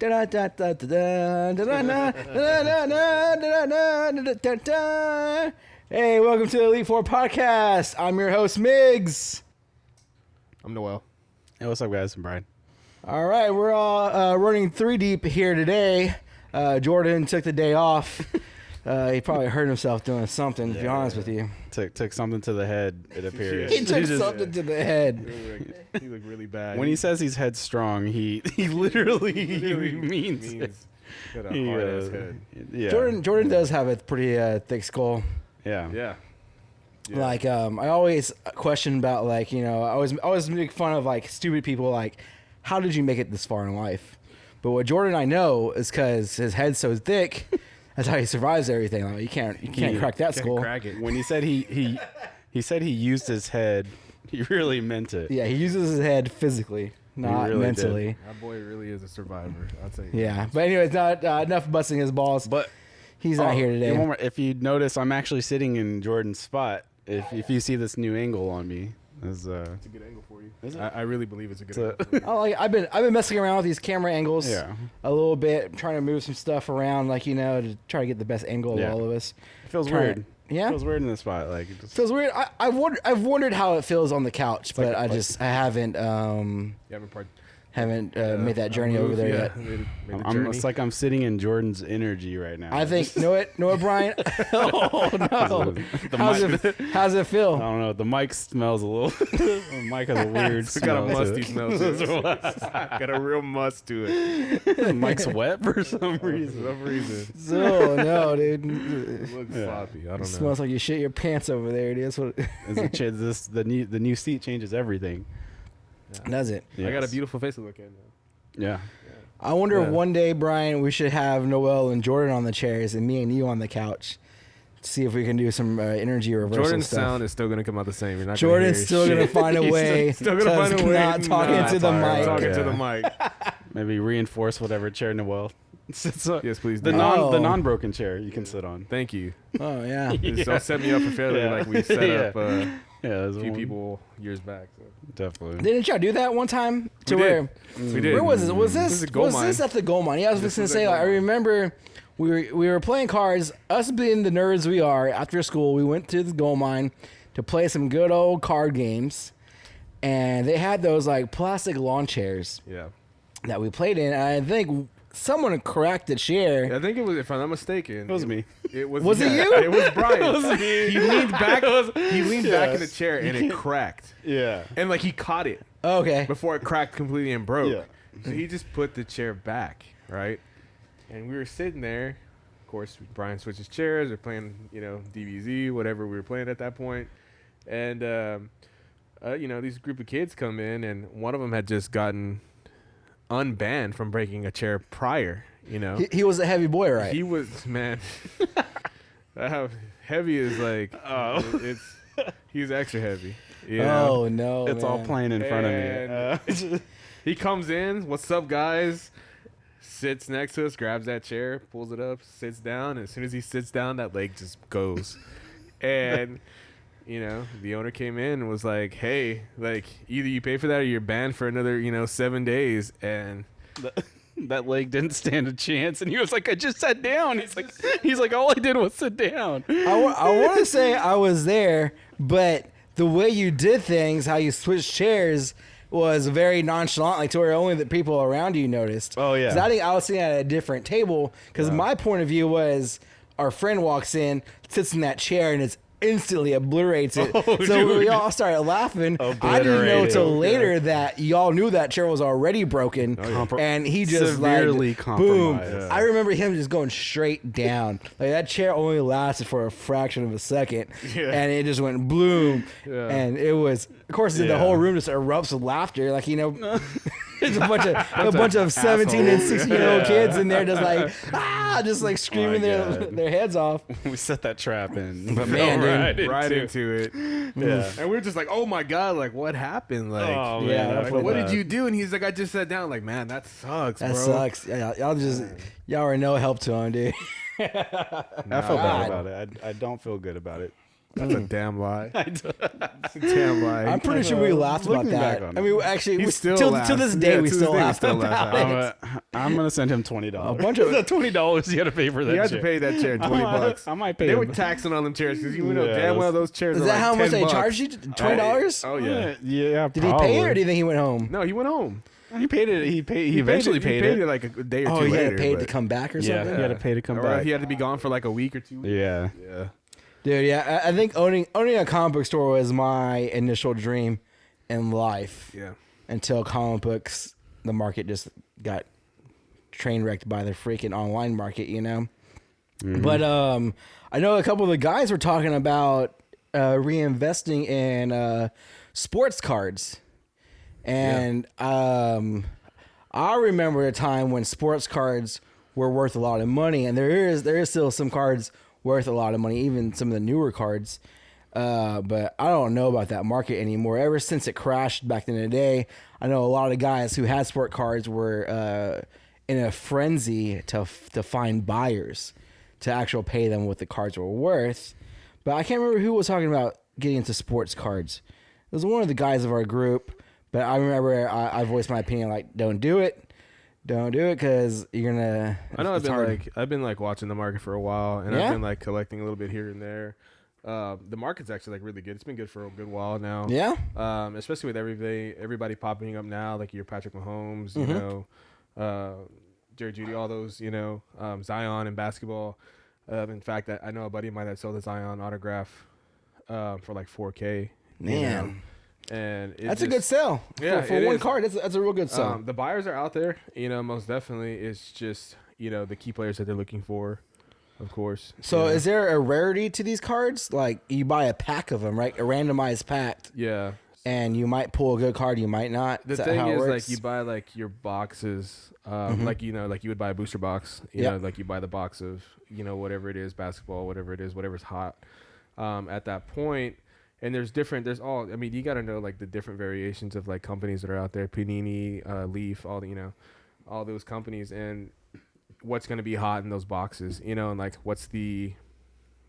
Hey, welcome to the Elite4 podcast. I'm your host, Migs. I'm Noel. Hey, what's up, guys? I'm Brian. All right, we're all running 3 deep here today. Jordan took the day off. He probably hurt himself doing something, to be honest with you. Took something to the head, it appears. He took something to the head. He looked really bad. When he says he's headstrong, he literally means it. Got a hard-ass head. Yeah. Jordan does have a pretty thick skull. Yeah. Like, I always question about, like, you know, I always make fun of, like, stupid people, like, how did you make it this far in life? But what Jordan I know is because his head's so thick, that's how he survives everything. Like, you can't crack that skull. Crack it. When he said he said he used his head, he really meant it. Yeah, he uses his head physically, not really mentally. That boy really is a survivor. I'll tell you. Yeah, but anyways, not enough busting his balls. But he's not here today. one more, if you notice, I'm actually sitting in Jordan's spot. If you see this new angle on me, It's a good angle for you. Is it? I really believe it's a good angle for you. Oh, like I've been messing around with these camera angles Yeah. a little bit, trying to move some stuff around, like, you know, to try to get the best angle of all of us. It feels Trying- weird. Yeah? It feels weird in this spot. Like, it just, Feels weird. I've wondered how it feels on the couch, but like I haven't made that journey over there yet. Made the journey. it's like I'm sitting in Jordan's energy right now. I think know it, Brian. Oh no! How's it feel? I don't know. The mic smells a little. The mic has a weird It's smell. got a musty to smell to it. Got a real must to it. it. The mic's wet for some For reason. some reason. So no, dude. It looks sloppy. I don't know. It smells like you shit your pants over there, dude. That's what The new seat changes everything. does it. I got a beautiful face to look at now. Yeah. I wonder if one day, Brian, we should have Noel and Jordan on the chairs and me and you on the couch. See if we can do some energy reversal Jordan's stuff. sound is still going to come out the same. You're not Jordan's still going gonna find a way. Still going to find a way. Not talking to the mic. Talking to the mic. Maybe reinforce whatever chair Noel sits on. Yes, please. The do. non-broken chair you can sit on. Thank you. Oh yeah. Just don't set me up for failure like we set up Yeah, a few people years back. So. Definitely. Didn't y'all do that one time? To We where? did. We did. Where was it? Was this? is a gold Was mine. this at the gold mine? Yeah, I was just gonna was say. at Like, I gold mine. remember we were playing cards. Us being the nerds we are, after school, we went to the gold mine to play some good old card games, and they had those like plastic lawn chairs Yeah. that we played in. And I think someone cracked the chair. I think it was, if I'm not mistaken, It was me. It was. Was it you? It was Brian. It was me. He leaned back. He leaned back in the Yes. chair and it cracked. Yeah. And like he caught it Okay. before it cracked completely and broke. Yeah. So he just put the chair back, right? And we were sitting there. Of course, Brian switches chairs. We're playing, DBZ, whatever we were playing at that point. And these group of kids come in, and one of them had just gotten unbanned from breaking a chair prior. He was a heavy boy, right? He was, man. How heavy is like? He's extra heavy. Yeah. Oh no! It's all man. playing in front of me. He comes in. What's up, guys? Sits next to us, grabs that chair, pulls it up, sits down. And as soon as he sits down, that leg just goes. And the owner came in and was like, "Hey, like either you pay for that or you're banned for another 7 days." And That leg didn't stand a chance, and he was like, "I just sat down." He's like, "All I did was sit down." I want to say I was there, but the way you did things, how you switched chairs, was very nonchalant, like to where only the people around you noticed. Oh, yeah. 'Cause I think I was sitting at a different table, because my point of view was our friend walks in, sits in that chair, and it's instantly obliterates it. Oh, So dude. we all started laughing. I didn't know Obliterated. till later that y'all knew that chair was already broken, and he just Severely like boom. compromised. I remember him just going straight down. Like that chair only lasted for a fraction of a second, and it just went bloom. Yeah. And it was, of course, the Yeah. whole room just erupts with laughter. Like it's a bunch of 17 and 16-year-old kids in there just like just like screaming God. their heads off. We set that trap in. But man, dude, right into it. Yeah. And we were just like, "Oh my god, like what happened? Like, Oh, yeah, man. I like, feel what did bad. you do?" And he's like, "I just sat down." Like, man, that sucks, That bro. sucks. Yeah, y'all are no help to him, dude. I feel God. bad about it. I don't feel good about it. That's a damn lie. That's a damn lie. I'm pretty sure we laughed about Looking back that. on I mean, actually, He we still till laughs. this day Yeah, we to still this day we laugh still about laugh it. I'm gonna send him $20. A bunch of the $20 you had to pay for that. You had chair. to pay that chair $20. I might pay. They him. were taxing on them chairs because you know Yeah, damn well those chairs. Is are that like how much they $10. charged you? $20? Oh yeah. Yeah. Did he pay it, or do you think he went home? No, he went home. He paid it. He eventually paid it. like a day or two Oh, he later. had to pay to but- come back or Yeah, something. he had to pay to come or back. he had to be gone for like a week or 2 weeks. Yeah. Yeah. Dude, yeah, I think owning a comic book store was my initial dream in life. Yeah. Until comic books, the market just got train wrecked by the freaking online market, you know. But I know a couple of the guys were talking about reinvesting in sports cards, and I remember a time when sports cards were worth a lot of money, and there is still some cards worth a lot of money, even some of the newer cards. But I don't know about that market anymore. Ever since it crashed back in the day, I know a lot of guys who had sport cards were in a frenzy to find buyers to actually pay them what the cards were worth. But I can't remember who was talking about getting into sports cards. It was one of the guys of our group. But I remember I voiced my opinion like, don't do it. Don't do it because you're gonna. I know it's hard. I've been watching the market for a while, and Yeah? I've been like collecting a little bit here and there. The market's actually like really good. It's been good for a good while now. Yeah. Especially with everybody popping up now, like your Patrick Mahomes, Mm-hmm. you know, Jerry Jeudy, all those, you know, Zion in basketball. In fact, I know a buddy of mine that sold a Zion autograph for like $4K. Man. You know? And That's a good sell. Yeah, for it one is. card, that's a real good sell. The buyers are out there, you know, most definitely. It's just, you know, the key players that they're looking for, of course. So Yeah. is there a rarity to these cards? Like you buy a pack of them, right? A randomized pack, Yeah. and you might pull a good card, you might not. The Is that thing how it is, works? like, you buy like your boxes, like, you know, like you would buy a booster box, you Yep. know, like you buy the box of, you know, whatever it is, basketball, whatever it is, whatever's hot at that point. And there's I mean, you got to know like the different variations of like companies that are out there, Panini, Leaf, all the, you know, all those companies, and what's going to be hot in those boxes, you know, and like what's the,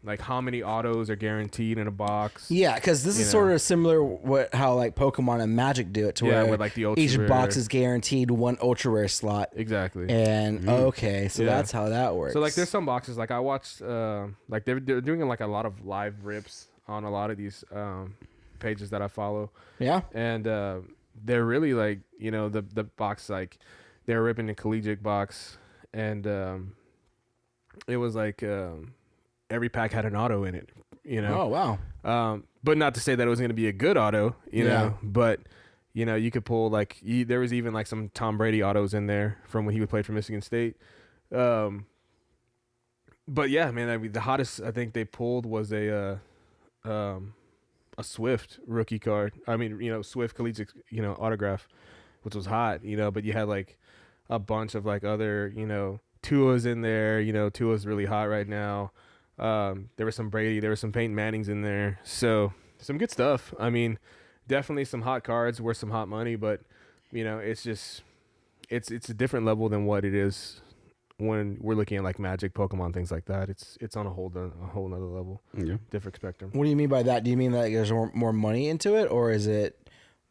like how many autos are guaranteed in a box. Yeah, because this you is know. sort of similar how like Pokemon and Magic do it, to Yeah, where with, like, the ultra each rare. box is guaranteed one ultra rare slot. Exactly. And okay, so Yeah. that's how that works. So like there's some boxes like I watched like they're doing like a lot of live rips on a lot of these pages that I follow, yeah, and they're really like, you know, the box, like they're ripping the collegiate box, and it was like every pack had an auto in it, you know. Oh wow. But not to say that it was going to be a good auto, you Yeah. know, but you know, you could pull like there was even like some Tom Brady autos in there from when he played for Michigan State. But yeah, man, I mean, the hottest I think they pulled was a Swift rookie card. I mean, you know, Swift collegiate, you know, autograph, which was hot, you know, but you had like a bunch of like other, you know, Tua's in there, you know, Tua's really hot right now. There was some Brady, there was some Peyton Mannings in there. So some good stuff. I mean, definitely some hot cards worth some hot money, but you know, it's just, it's a different level than what it is when we're looking at like Magic, Pokemon, things like that. It's on a whole nother level, Yeah. different spectrum. What do you mean by that? Do you mean that there's more money into it, or is it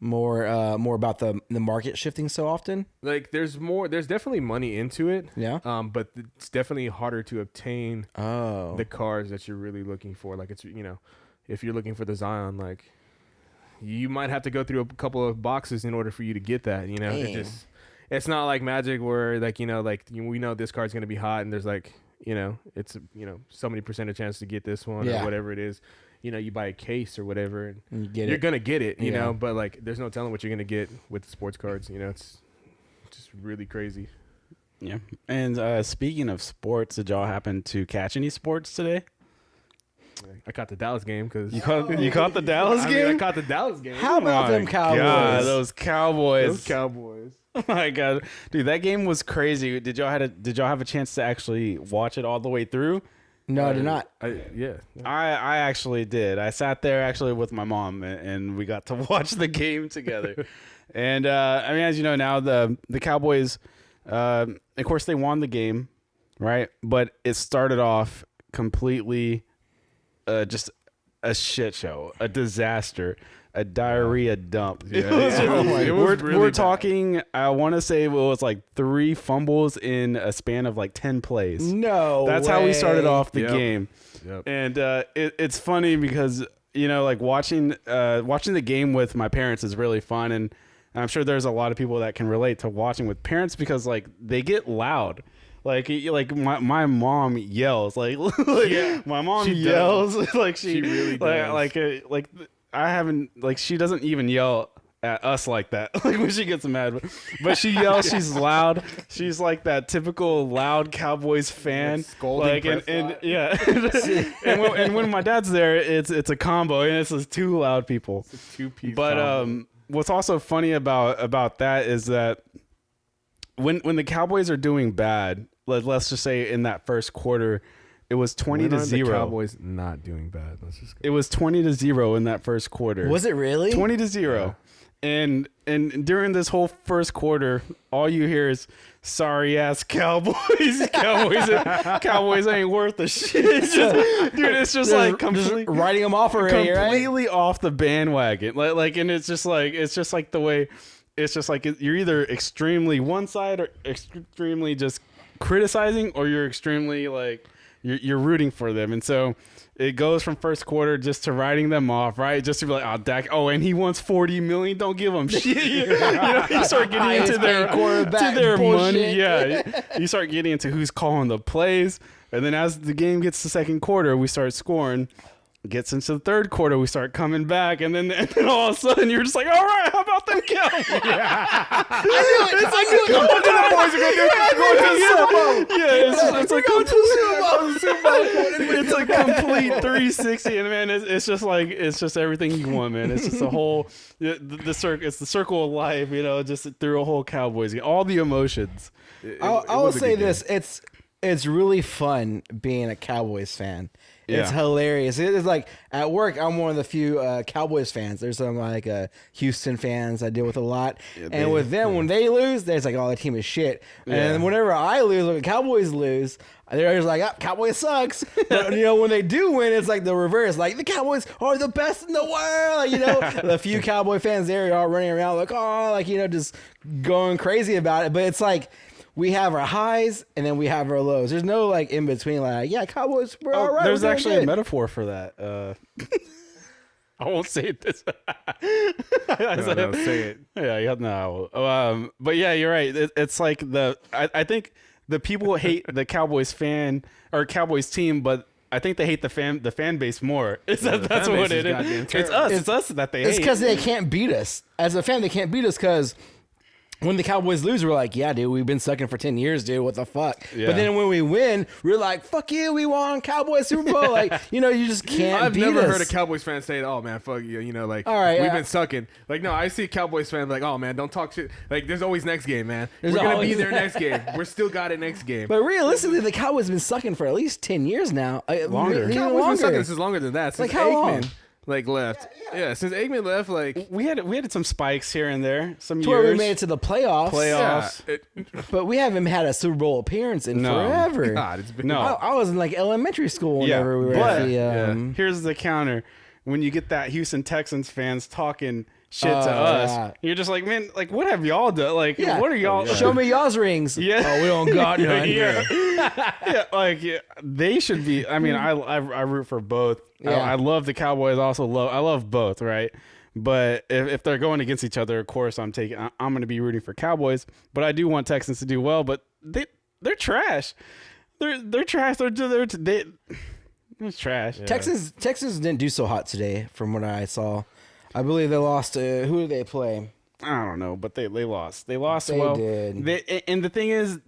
more about the market shifting so often? Like there's definitely money into it. Yeah. But it's definitely harder to obtain Oh. the cards that you're really looking for. Like it's, you know, if you're looking for the Zion, like you might have to go through a couple of boxes in order for you to get that, you know. Dang. It's not like Magic where like, you know, like we know this card's going to be hot and there's like, you know, it's, you know, so many % chance to get this one Yeah. or whatever it is. You know, you buy a case or whatever and You get you're it. going to get it, you Yeah. know, but like there's no telling what you're going to get with the sports cards, you know. It's just really crazy. Yeah. And speaking of sports, did y'all happen to catch any sports today? I caught the Dallas game because You caught the Dallas I game? mean, I caught the Dallas game. How about them Cowboys? God, those Cowboys. Those Cowboys. Oh my God, dude, that game was crazy. Did y'all have a chance to actually watch it all the way through? No, I did not. Yeah. I actually did. I sat there actually with my mom, and we got to watch the game together. And I mean, as you know now, the Cowboys, of course, they won the game, right? But it started off completely just a shit show, a disaster, a diarrhea dump. Yeah, we're We're talking, I want to say it was like 3 fumbles in a span of like 10 plays. No, That's how we started way. off the game. Yep. And it's funny because, you know, like watching the game with my parents is really fun. And I'm sure there's a lot of people that can relate to watching with parents because like they get loud. Like my mom yells like my mom She yells like She really does. like I haven't like she doesn't even yell at us like that like when she gets mad but she yells. She's loud. She's like that typical loud Cowboys fan, Scolding like and yeah and when my dad's there it's a combo and it's just 2 loud people. It's a 2-piece But combo. what's also funny about that is that when the Cowboys are doing bad, let's just say in that first quarter, it was 20-0. The Cowboys not doing bad. Let's just go. It was 20-0 in that first quarter. Was it really? 20-0? And during this whole first quarter, all you hear is sorry ass Cowboys. Cowboys ain't worth a shit. It's just like completely writing them off already, completely off the bandwagon. Like, and it's just like the way. It's just like you're either extremely one side or extremely just criticizing, or you're extremely like you're rooting for them. And so it goes from first quarter just to writing them off, right? Just to be like, oh, Dak, and he wants $40 million. Don't give him shit. You start getting into their money. Yeah, you start getting into who's calling the plays, and then as the game gets to second quarter, we start scoring. Gets into the third quarter, we start coming back, and then all of a sudden you're just like, all right, how about them Cowboys? I knew it. The boys are going to Yeah, it's like going to the Super Bowl. It's a complete 360, and man, it's just everything you want, man. It's just a whole the circle. It's the circle of life, you know, just through a whole Cowboys game, all the emotions. I will say this: it's really fun being a Cowboys fan. It's hilarious. It's like at work, I'm one of the few Cowboys fans. There's some like Houston fans I deal with a lot. And with them, when they lose, there's like, oh, the team is shit. And then whenever I lose, when the Cowboys lose, they're just like, oh, Cowboys sucks. But, you know, when they do win, it's like the reverse. Like, the Cowboys are the best in the world. You know, the few Cowboy fans there are all running around like, oh, like, you know, just going crazy about it. But it's like, we have our highs and then we have our lows. There's no like in between. Like, yeah, Cowboys, we're all right. There's actually a metaphor for that. I won't say it this. No, say it. Yeah, no. But yeah, you're right. It's like I think the people hate the Cowboys fan or Cowboys team, but I think they hate the fan base more. That's what it is. It's us that they hate. It's because they can't beat us. As a fan, they can't beat us because when the Cowboys lose, we're like, yeah, dude, we've been sucking for 10 years, dude. What the fuck? Yeah. But then when we win, we're like, fuck you, we won Cowboys Super Bowl. Like, you know, you just can't beat us. I've never heard a Cowboys fan say, oh, man, fuck you. You know, like, all right, we've been sucking. Like, no, I see Cowboys fans like, oh, man, don't talk shit. Like, there's always next game, man. We're going to be there next game. We're still got it next game. But realistically, the Cowboys have been sucking for at least 10 years now. Longer. The Cowboys been sucking since longer than that. Since like, how Aikman, long? like, left. Yeah, since Aikman left, like, we had some spikes here and there. Some to where years. we made it to the playoffs. yeah, But we haven't had a Super Bowl appearance in forever. God, it's been No. I was in like elementary school whenever we were at the. Here's the counter: when you get that Houston Texans fans talking shit to us, you're just like, man, like, what have y'all done? Like, what are y'all? Show me y'all's rings. Yeah. Oh, we don't got none. They should be. I mean, I root for both. Yeah. I love the Cowboys. I love both, right? But if they're going against each other, of course, I'm going to be rooting for Cowboys. But I do want Texans to do well. But they're trash. They're trash. They're trash. Yeah. Texas didn't do so hot today, from what I saw. I believe they lost. Who did they play? I don't know, but they lost. They lost. They well. did. And the thing is,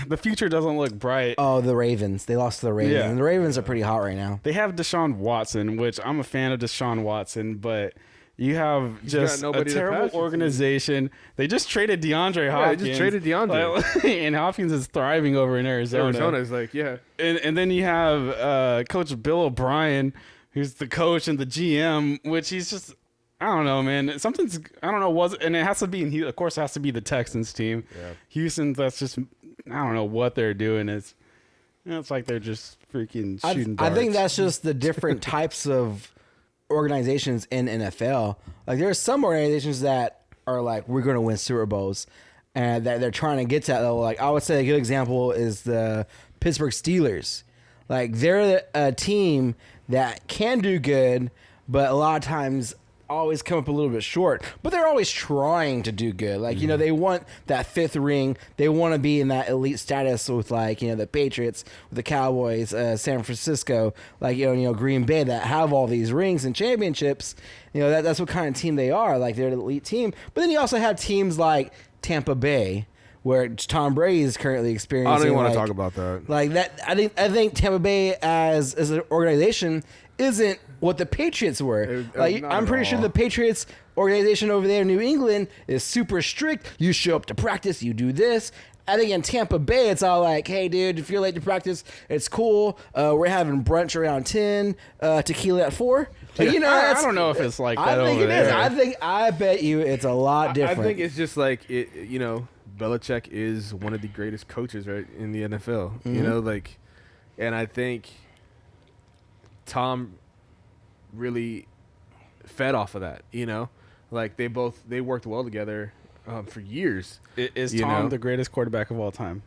the future doesn't look bright. Oh, the Ravens. They lost to the Ravens. Yeah. And the Ravens are pretty hot right now. They have Deshaun Watson, which I'm a fan of Deshaun Watson, but you have just a terrible organization. They just traded DeAndre Hopkins. They just traded DeAndre. And Hopkins is thriving over in Arizona. Arizona's like, yeah. And then you have Coach Bill O'Brien, who's the coach and the GM, which he's just... I don't know, man. I don't know, and it has to be, of course, it has to be the Texans team. Yeah. Houston, that's just, I don't know what they're doing. It's like they're just freaking shooting darts. I think that's just the different types of organizations in NFL. Like there are some organizations that are like, we're going to win Super Bowls, and that they're trying to get to that level. Like I would say a good example is the Pittsburgh Steelers. Like they're a team that can do good, but a lot of times always come up a little bit short. But they're always trying to do good. Like, you know, they want that 5th ring. They want to be in that elite status with, like, you know, the Patriots, with the Cowboys, San Francisco, like, you know, Green Bay, that have all these rings and championships. You know, that's what kind of team they are. Like, they're an elite team. But then you also have teams like Tampa Bay, where Tom Brady is currently experiencing. I don't even want to talk about that. Like that, I think Tampa Bay as an organization isn't what the Patriots were. Like I'm pretty sure the Patriots organization over there in New England is super strict. You show up to practice, you do this. I think in Tampa Bay, it's all like, hey, dude, if you're late to practice, it's cool. We're having brunch around 10, tequila at 4. Like, you know, I don't know if it's like that I think over it is. there. I bet you it's a lot different. I think it's just like, you know, Belichick is one of the greatest coaches, right, in the NFL. You know, like, and I think Tom really fed off of that, you know? Like, they worked well together for years. Is Tom the greatest quarterback of all time?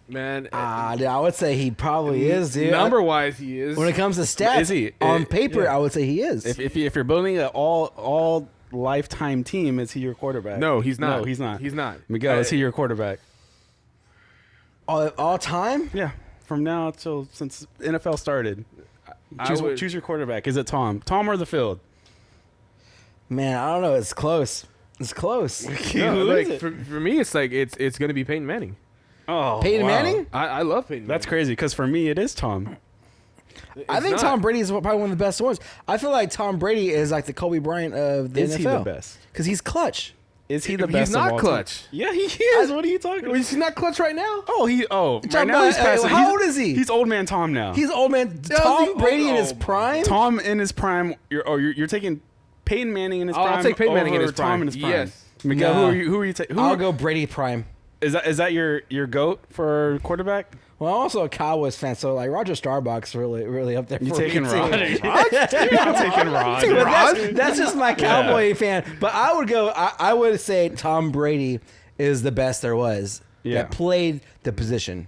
Man. I would say he probably is, dude. Number-wise, he is. When it comes to stats, Is he? on paper, I would say he is. If you're building an all lifetime team, is he your quarterback? No, he's not. No, he's not. He's not. Miguel, is he your quarterback? All time? Yeah. From now till since NFL started. Choose your quarterback. Is it Tom? Tom or the field? Man, I don't know. It's close. It's close. No, like, for me, it's like it's going to be Peyton Manning. Oh, Peyton wow. Manning? I love Peyton Manning. That's crazy because for me, it is Tom. I think Tom Brady is probably one of the best ones. I feel like Tom Brady is like the Kobe Bryant of the NFL. Is he the best? Because he's clutch. Is he the best? He's not of all clutch. Time? Yeah, he is. What are you talking about? Is he not clutch right now? Right now he's passing. How old is he? He's old man Tom now. He's old man Tom Brady in his prime? Tom in his prime. You're taking Peyton Manning in his prime. I'll take Peyton Manning in his prime. Tom in his prime. Yes. Miguel, No. who are you taking? I'll go Brady prime. Is that your goat for quarterback? Well, I'm also a Cowboys fan, so like Roger Staubach's really up there. You for taking me, too. Rodgers? You're taking Rodgers. That's just my Cowboy fan. But I would go. I would say Tom Brady is the best there was that played the position.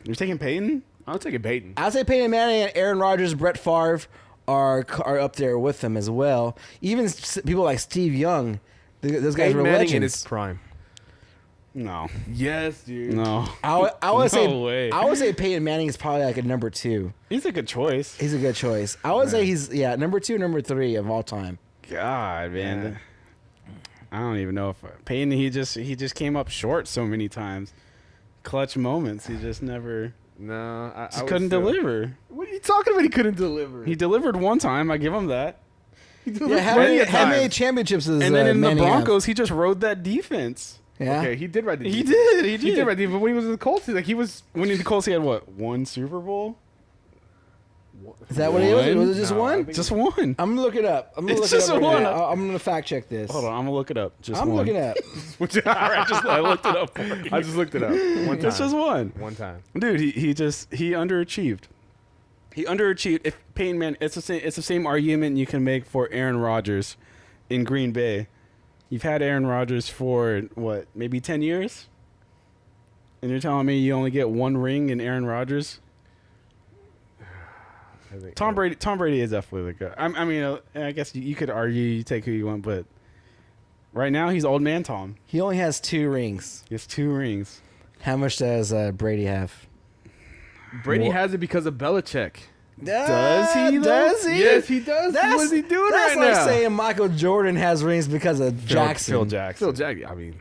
You're taking Peyton? I'm taking Peyton. I'd say Peyton Manning and Aaron Rodgers, Brett Favre are up there with them as well. Even people like Steve Young, those guys Peyton were Manning legends. in his prime. No. Yes, dude. No. I would No say way. I would say Peyton Manning is probably like a number 2. He's a good choice. He's a good choice. I would say he's number 2, number 3 of all time. God, man. I don't even know if Peyton. He just came up short so many times. Clutch moments. He just never. No, I Just couldn't deliver. What are you talking about? He couldn't deliver. He delivered one time. I give him that. Yeah, how many championships is And then in the Manning have? Broncos, he just rode that defense. Yeah. Okay, he did ride the He defense. did. He did ride the defense. But when he was in the Colts, he was. When the Colts, he had what? 1 Super Bowl? Is that what it was? Was it just No, I one? think Just one. I'm gonna look it up. I'm gonna It's look just it up right one. now. I'm gonna fact check this. Hold on, I'm gonna look it up. Just I'm one. looking up. I looked it up for you. I just looked it up. One time. It's just one. One time. Dude, he underachieved. He underachieved. If Peyton Manning, it's the same argument you can make for Aaron Rodgers in Green Bay. You've had Aaron Rodgers for what, maybe 10 years? And you're telling me you only get 1 ring in Aaron Rodgers? Tom Brady is definitely the guy. I mean, I guess you could argue, you take who you want, but right now he's old man Tom. He only has 2 rings. He has 2 rings. How much does Brady have? Brady has it because of Belichick. Does he, though? Does he? Yes, he does. What is he doing right That's like now? saying Michael Jordan has rings because of Jackson. Phil Jackson. Phil Jackson. I mean,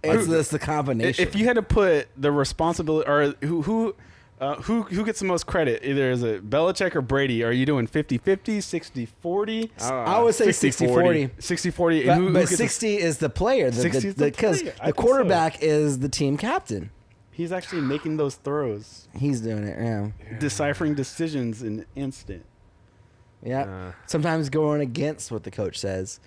It's the combination. If you had to put the responsibility, or who gets the most credit, either is it Belichick or Brady? Are you doing 50-50, 60-40? I would say 60-40. 60-40. But, And who gets 60 is the player. 60 is the Because player. I the think so. quarterback is the team captain. He's actually making those throws, He's doing it, yeah. deciphering decisions in an instant. Yeah. Sometimes going against what the coach says.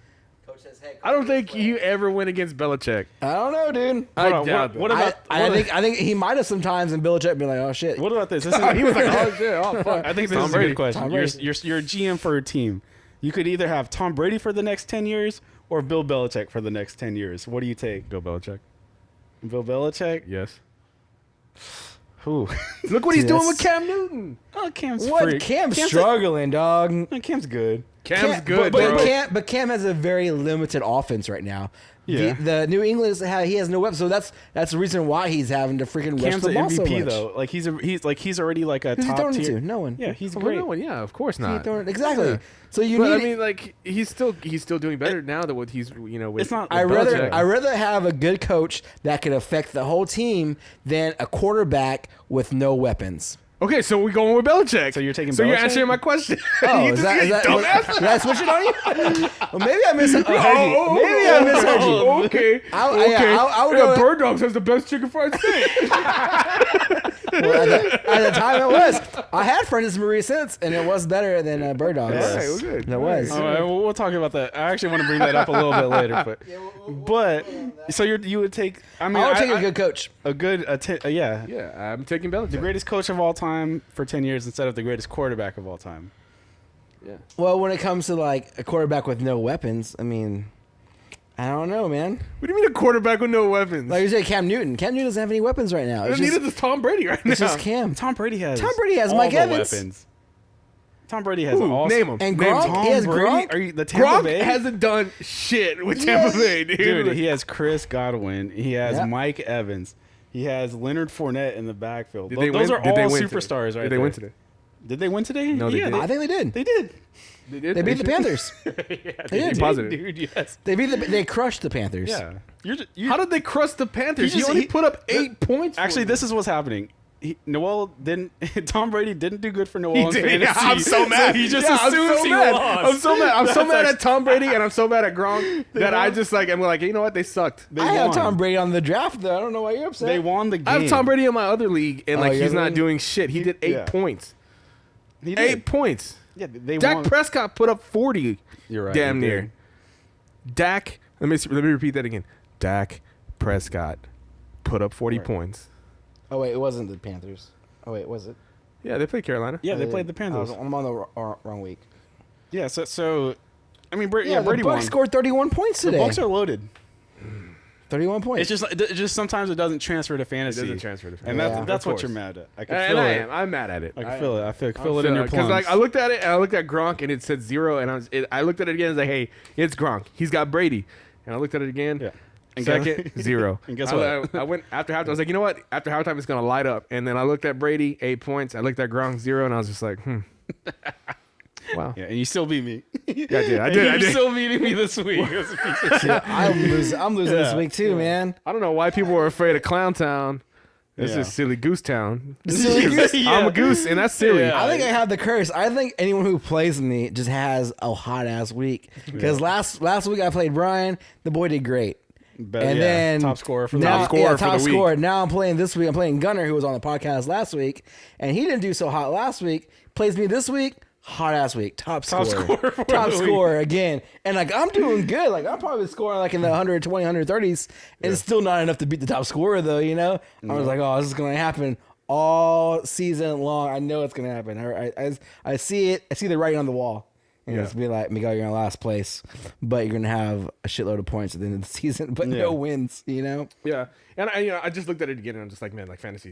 Coach says, "Hey." I don't think you ever went against Belichick. I don't know, dude. I Hold on, doubt what that. about? I think he might have sometimes, and Belichick be like, "Oh shit." What about this? This is, He was like, oh shit, oh fuck. I think this Tom is a Brady. good question. Tom You're, Brady. you're a GM for a team. You could either have Tom Brady for the next 10 years or Bill Belichick for the next 10 years. What do you take? Bill Belichick. Bill Belichick? Yes. Who? Look what he's doing with Yes. Cam Newton. Oh, Cam's What? freak. Cam's a- struggling, dog. Cam's good. Cam's good, but bro. Cam has a very limited offense right now. Yeah. The New England he has no weapons, so that's the reason why he's having to freaking rush Cam's the an ball so MVP much. though. Like he's already like a Who's he top throwing it tier. to? No one. Yeah, he's Well, great. no one, yeah, of course Who's he not. throwing it- exactly. Yeah. So you But need. I mean, like he's still doing better now than what he's with. It's not- I with rather Belichick. have a good coach that can affect the whole team than a quarterback with no weapons. Okay, so we're going with Belichick. So you're taking So you're Belichick? answering my question. Oh, You is just- that, you is that dumbass. did I switch it on you? Well, maybe I misheard you. Oh, Maybe I misheard you. oh, okay. Okay. I would Yeah, go- Bird Dogs has the best chicken fried steak. Well, at the time it was. I had Francis Marie since, and it was better than Bird Dogs. All right, well, good. That was. All right, we'll talk about that. I actually want to bring that up a little bit later, but so you would take. I mean, I would take a good coach. Yeah, Yeah, I'm taking Belichick. the greatest coach of all time for 10 years instead of the greatest quarterback of all time. Yeah. Well, when it comes to like a quarterback with no weapons, I mean, I don't know, man. What do you mean a quarterback with no weapons? Like you say, Cam Newton. Cam Newton doesn't have any weapons right now. It's Neither just, does Tom Brady right now. it's just Cam. Tom Brady has has all Mike the Evans. weapons. Tom Brady has Who? all. Name him. And Name Gronk? him. Tom He has Brady? Gronk? Are you the Tampa Gronk Bay? hasn't done shit with Tampa Bay, dude. Dude, he has Chris Godwin. He has Yeah. Mike Evans. He has Leonard Fournette in the backfield. Did they Those win? are Did they all win superstars, today? right? Did they win today? Did they win today? No, they yeah, didn't. I think they did. They did. They did. They beat the Panthers. They did. Positive. dude. Yes. They crushed the Panthers. Yeah. How did they crush the Panthers? He He just- only he- put up 8 points. for Actually, them. this is what's happening. Noel didn't. Tom Brady didn't do good for Noel in He did. fantasy. I'm so mad. he just Yeah, I'm assumes so he mad. lost. I'm so mad. I'm so That's mad actually- at Tom Brady and I'm so mad at Gronk that I won. just like I'm like, you know what? They sucked. They I have won. Tom Brady on the draft, though. I don't know why you're upset. They won the game. I have Tom Brady in my other league and Oh, like you he's have not him? doing shit. He did 8 Yeah. points. He did. 8 points. Yeah, they Dak won. Prescott put up 40. You're right. Damn he near. did. Dak. Let me repeat that again. Dak Prescott put up 40 Right. points. Oh wait, it wasn't the Panthers. Oh wait, was it? Yeah, they played Carolina. Yeah, they played the I Panthers. I'm on the wrong week. Yeah, so I mean, Yeah, the Brady Bucs won. scored 31 points The today. Bucs are loaded. 31 points. It's just sometimes it doesn't transfer to fantasy. doesn't transfer to and fantasy. Yeah. that's Of what course. you're mad at. I can And feel I it. am. I'm mad at it. I can feel it. I feel it in your Because plums. like I looked at it and I looked at Gronk and it said 0 and I looked at it again and was like, hey, it's Gronk. He's got Brady. And I looked at it again. Yeah. And Second, 0. And guess I, what? I went after halftime. I was like, you know what? After halftime, it's gonna light up. And then I looked at Brady, 8 points. I looked at Gronk, 0, and I was just like, wow. Yeah, and you still beat me. Yeah, I did. I You're did. still beating me this week. That's a piece of shit. Yeah, I'm losing this Yeah. week too, man. I don't know why people were afraid of Clown Town. This Yeah. is Silly Goose Town. Silly Goose? Yeah. I'm a goose, and that's silly. Yeah. I think I have the curse. I think anyone who plays me just has a hot ass week. Because last week I played Brian. The boy did great. But, And yeah, then top scorer for the now, week. scorer yeah, for top the week. scorer. Now I'm playing this week. I'm playing Gunner, who was on the podcast last week, and he didn't do so hot last week. Plays me this week. Hot ass week. Top scorer. scorer for Top the week. scorer again. And like I'm doing good. Like I'm probably scoring like in the 120, 130s. And it's still not enough to beat the top scorer though, you know? I was like, oh, this is gonna happen all season long. I know it's gonna happen. I see it. I see the writing on the wall. And Yeah. it's be like, Miguel, you're in last place, but you're gonna have a shitload of points at the end of the season, but Yeah. no wins, you know? Yeah, and I just looked at it again, and I'm just like, man, like fantasy.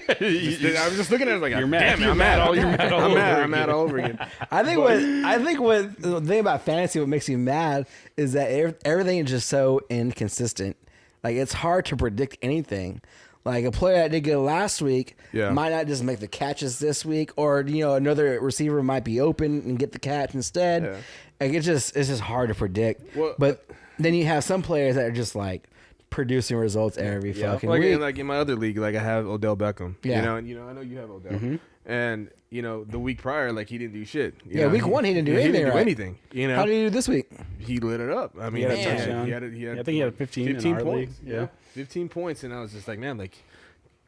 I was just looking at it like, You're damn mad. it, You're I'm mad mad. all- you're mad all I'm over mad. I'm again. mad all over again. I think what the thing about fantasy, what makes you mad is that everything is just so inconsistent. Like it's hard to predict anything. Like a player that did good last week Yeah. might not just make the catches this week, or another receiver might be open and get the catch instead. Yeah. Like it's just hard to predict. Well, but then you have some players that are just like producing results every fucking like, week. and like in my other league, like I have Odell Beckham. Yeah. And I know you have Odell. And the week prior, like he didn't do shit. You Yeah, know? week one, he didn't do He anything didn't do right. anything. You know, How did you do this week? he lit it up. I mean, had a man, touchdown. He had Yeah, I think he had 15 in our points. league. Yeah. 15 points, and I was just like, man, like,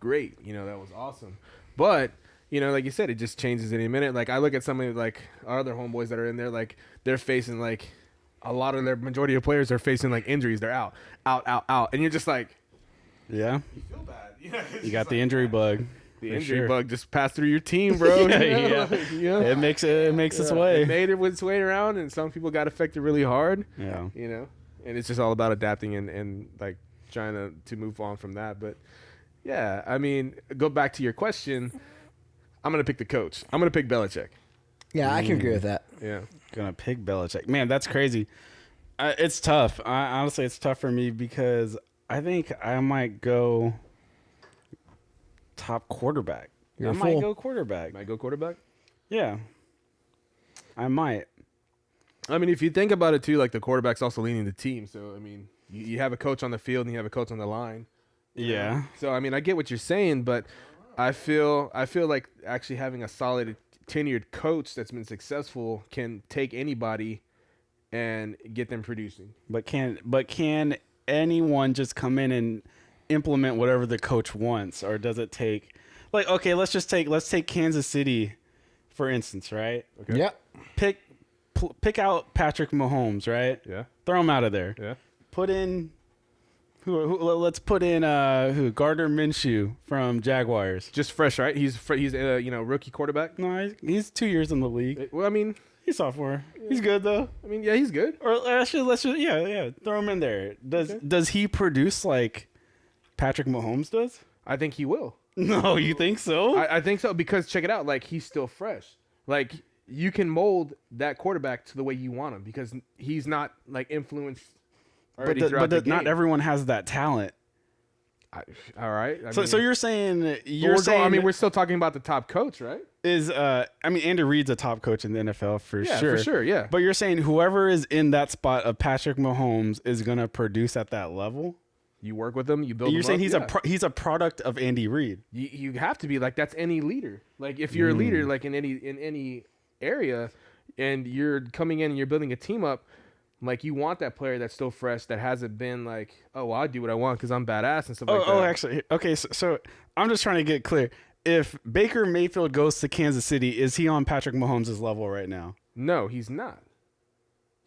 great. That was awesome. But like you said, it just changes any minute. Like I look at some of like our other homeboys that are in there, like they're facing like a lot of their majority of players are facing like injuries. They're out, and you're just like, Yeah. you feel bad. Yeah, You got the injury bug. The for injury sure. bug just passed through your team, bro. Yeah. Like, you know? It makes its It way. made its way around, and some people got affected really hard. Yeah. You know, and it's just all about adapting and like trying to move on from that. But yeah, I mean, go back to your question. I'm gonna pick the coach. I'm gonna pick Belichick. Yeah, I can agree with that. Yeah. Gonna pick Belichick. Man, that's crazy. It's tough. Honestly, it's tough for me because I think I might go top quarterback. You're I a might fool. go quarterback. Might go quarterback. Yeah. I might. I mean, if you think about it too, like the quarterback's also leading the team. So I mean, you have a coach on the field and you have a coach on the line. Yeah. So I mean, I get what you're saying, but I feel like actually having a solid tenured coach that's been successful can take anybody and get them producing. But can anyone just come in and implement whatever the coach wants, or does it take like okay, let's take Kansas City for instance, right? Okay. Yep. Pick out Patrick Mahomes, right? Yeah. Throw him out of there. Yeah. Put in let's put in Gardner Minshew from Jaguars. Just fresh, right? He's rookie quarterback. No, he's 2 years in the league. Well, I mean, He's sophomore. He's good though. yeah, he's good. Or let's just yeah, throw him in there. Does he produce like Patrick Mahomes does? I think he will. No, you think so? I think so because check it out. Like he's still fresh. Like you can mold that quarterback to the way you want him because he's not like influenced already throughout the game. Not everyone has that talent. All right. So you're saying we're still talking about the top coach, right? Andy Reid's a top coach in the NFL for Yeah, sure. for sure. Yeah. But you're saying whoever is in that spot of Patrick Mahomes is gonna produce at that level? You work with him. You build. You're saying him up, he's a product of Andy Reid. You have to be like that's any leader. Like if you're a leader, like in any area, and you're coming in and you're building a team up, like you want that player that's still fresh, that hasn't been like, oh, well, I do what I want because I'm badass and stuff like that. Oh, actually, okay. So I'm just trying to get clear. If Baker Mayfield goes to Kansas City, is he on Patrick Mahomes' level right now? No, he's not.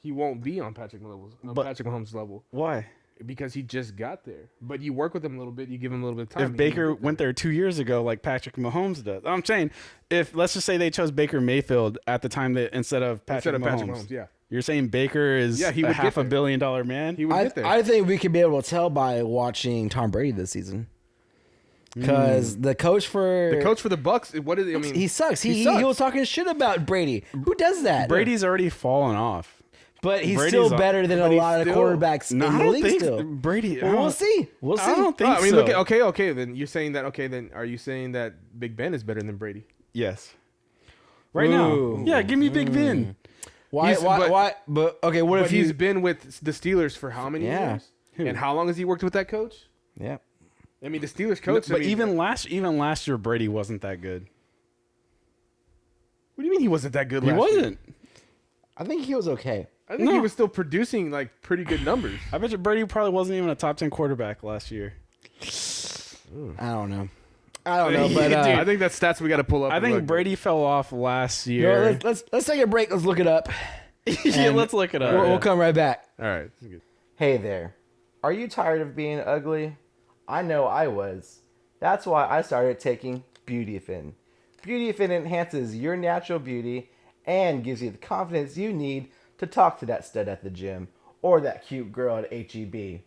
He won't be on Patrick Mahomes' level. Why? Because he just got there. But you work with him a little bit. You give him a little bit of time. If Baker went there 2 years ago, like Patrick Mahomes does, I'm saying, if let's just say they chose Baker Mayfield at the time that instead of Patrick Mahomes, yeah. You're saying Baker is he would a half get $1 there. billion man? He would get there. I think we could be able to tell by watching Tom Brady this season. Because the coach for the Bucks, what is it? I mean, he sucks. He sucks. was talking shit about Brady. Who does that? Brady's already fallen off. But he's Brady's still better than a but he's lot of still- quarterbacks No, in I the don't league think still. Brady. Well, we'll see. We'll see. I don't think I mean, so. look at okay. Then you're saying that. Okay, then are you saying that Big Ben is better than Brady? Yes. Right Ooh. now. Yeah, give me Big Ben. Why? But okay, what But if he's been with the Steelers for how many Yeah. years? Who? And how long has he worked with that coach? Yeah. I mean, the Steelers coach. But I mean, even last year, Brady wasn't that good. what do you mean he wasn't that good? He last year? wasn't. I think he was okay. I think he was still producing like pretty good numbers. I bet you Brady probably wasn't even a top 10 quarterback last year. I don't know. But Dude, I think that's stats we got to pull up. I and think look. Brady fell off last you year. know, let's take a break. Let's look it up. Yeah, let's look it up. We'll come right back. All right. This is good. Hey there. Are you tired of being ugly? I know I was. That's why I started taking Beautyfin. Beautyfin enhances your natural beauty and gives you the confidence you need to talk to that stud at the gym or that cute girl at HEB.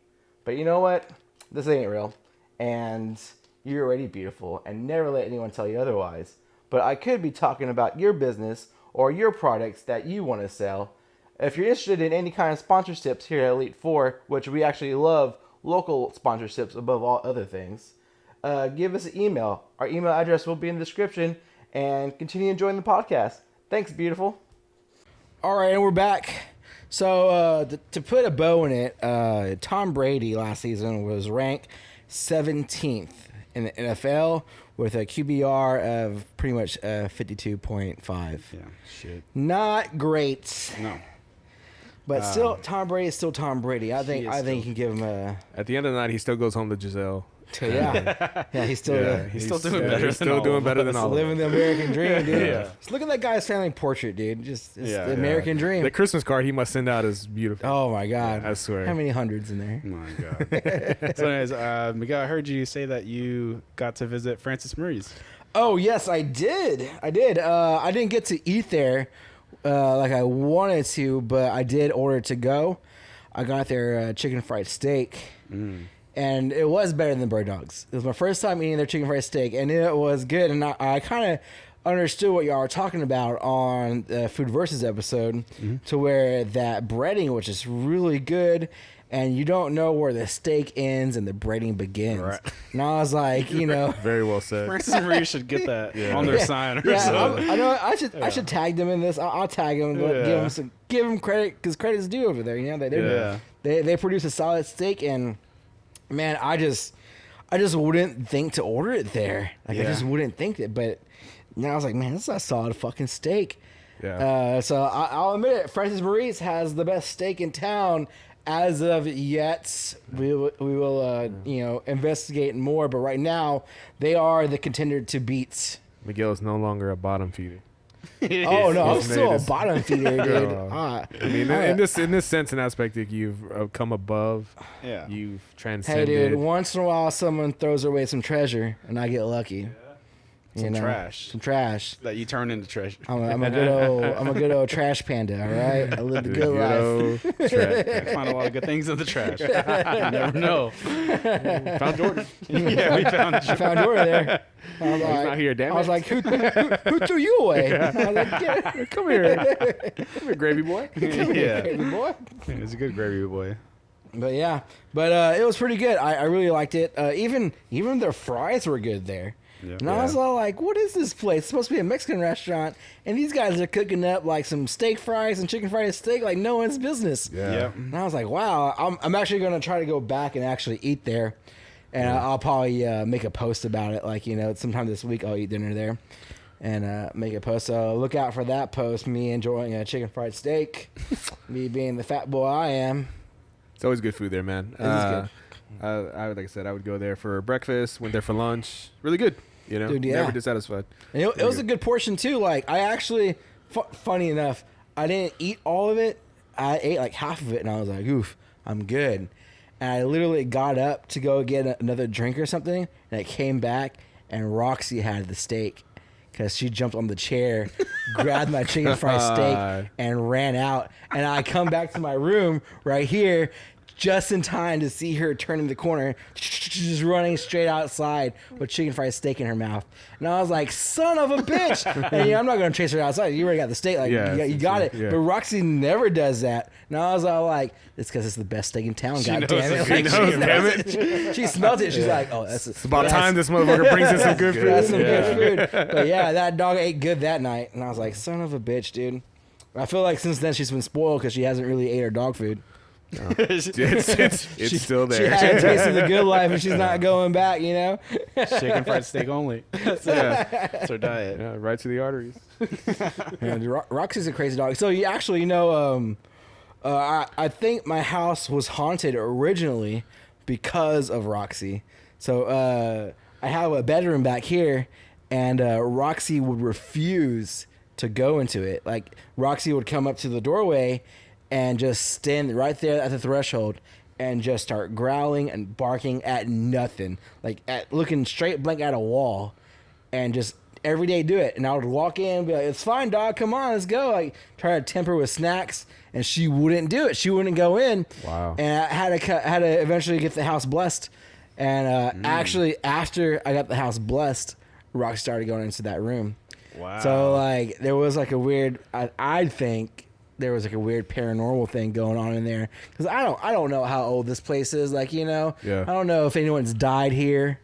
But you know what? This ain't real. And you're already beautiful, and never let anyone tell you otherwise. But I could be talking about your business or your products that you want to sell. If you're interested in any kind of sponsorships here at Elite4, which we actually love local sponsorships above all other things, give us an email. Our email address will be in the description, and continue enjoying the podcast. Thanks, beautiful. All right, and we're back. So to put a bow in it, Tom Brady last season was ranked 17th in the NFL with a QBR of pretty much 52.5. Yeah, shit. Not great. No. But still, Tom Brady is still Tom Brady. I think is you still- can give him a. At the end of the night, he still goes home to Giselle Yeah, he's still He's still doing better. He's still doing better than all of us. living the American dream, dude. Yeah. Just look at that guy's family portrait, dude. Just it's Yeah. the American dream. The Christmas card he must send out is beautiful. Oh my God! I swear. How many hundreds in there? Oh my God. So anyways, Miguel, I heard you say that you got to visit Francis Murray's. Oh yes, I did. I didn't get to eat there like I wanted to, but I did order to go. I got their chicken fried steak, and it was better than Bird Dogs. It was my first time eating their chicken fried steak, and it was good. And I kind of understood what y'all were talking about on the Food Versus episode, to where that breading, which is really good, and you don't know where the steak ends and the breading begins. Right. And I was like, Very well said. Francis Murray should get that on their sign or yeah, something. I know. I should tag them in this. I'll tag them. And give them credit because credit's due over there. They produce a solid steak, and man, I just wouldn't think to order it there. Like I just wouldn't think it. But now I was like, man, this is a solid fucking steak. Yeah. So I'll admit it. Francis Murray's has the best steak in town. As of yet, we will investigate more. But right now, they are the contender to beat. Miguel is no longer a bottom feeder. Oh no, I'm He's still made a his- bottom feeder, dude. I mean, in this sense and aspect, you've come above. Yeah. You've Hey, transcended. dude. Once in a while, someone throws away some treasure, and I get lucky. Some trash. Some trash. That you turn into treasure. I'm a good old trash panda. All right, I live the good life. I find a lot of good things in the trash. You never know. Found Jordan. Yeah, we found I found Jordan there. I was He's like, not here, damn it. I was like, who threw you away? I was like, get Come here. Come here, gravy boy. yeah. baby boy. It's a good gravy boy. But yeah, it was pretty good. I really liked it. Even their fries were good there. Yeah. And I was all like, what is this place? It's supposed to be a Mexican restaurant, and these guys are cooking up like some steak fries and chicken fried steak like no one's business. Yeah. And I was like, wow, I'm actually going to try to go back and actually eat there. And I'll probably make a post about it. Like, sometime this week I'll eat dinner there and make a post. So look out for that post, me enjoying a chicken fried steak, me being the fat boy I am. It's always good food there, man. It is good. Like I said, I would go there for breakfast, went there for lunch. Really good. Dude, yeah. Never dissatisfied. And it was a good portion too. Like I actually, funny enough, I didn't eat all of it. I ate like half of it, and I was like, "Oof, I'm good." And I literally got up to go get another drink or something, and I came back, and Roxy had the steak because she jumped on the chair, grabbed my chicken fried steak, and ran out. And I come back to my room right here. Just in time to see her turning the corner, just running straight outside with chicken fried steak in her mouth. And I was like, son of a bitch. And I'm not going to chase her outside. You already got the steak. Like, you got it. Yeah. But Roxy never does that. And I was all like, it's because it's the best steak in town. God damn it. She Like, knows, damn it. She smelt it. She's like, oh, It's about time this motherfucker brings in some good food. That's some good food. But yeah, that dog ate good that night. And I was like, son of a bitch, dude. I feel like since then she's been spoiled because she hasn't really ate her dog food. No. It's still there. She had a taste of the good life, and she's not going back. Chicken fried steak only. That's her diet. Yeah, right to the arteries. Yeah, Roxy's a crazy dog. So you actually, I think my house was haunted originally because of Roxy. So I have a bedroom back here, and Roxy would refuse to go into it. Like Roxy would come up to the doorway and just stand right there at the threshold and just start growling and barking at nothing, like looking straight blank at a wall, and just every day do it. And I would walk in and be like, it's fine, dog, come on, let's go. Like try to tempt her with snacks, and she wouldn't do it. She wouldn't go in. Wow. And I had to eventually get the house blessed. And actually, after I got the house blessed, Rock started going into that room. Wow. So like there was like a weird, I think there was like a weird paranormal thing going on in there, because I don't know how old this place is. Like Yeah. I don't know if anyone's died here.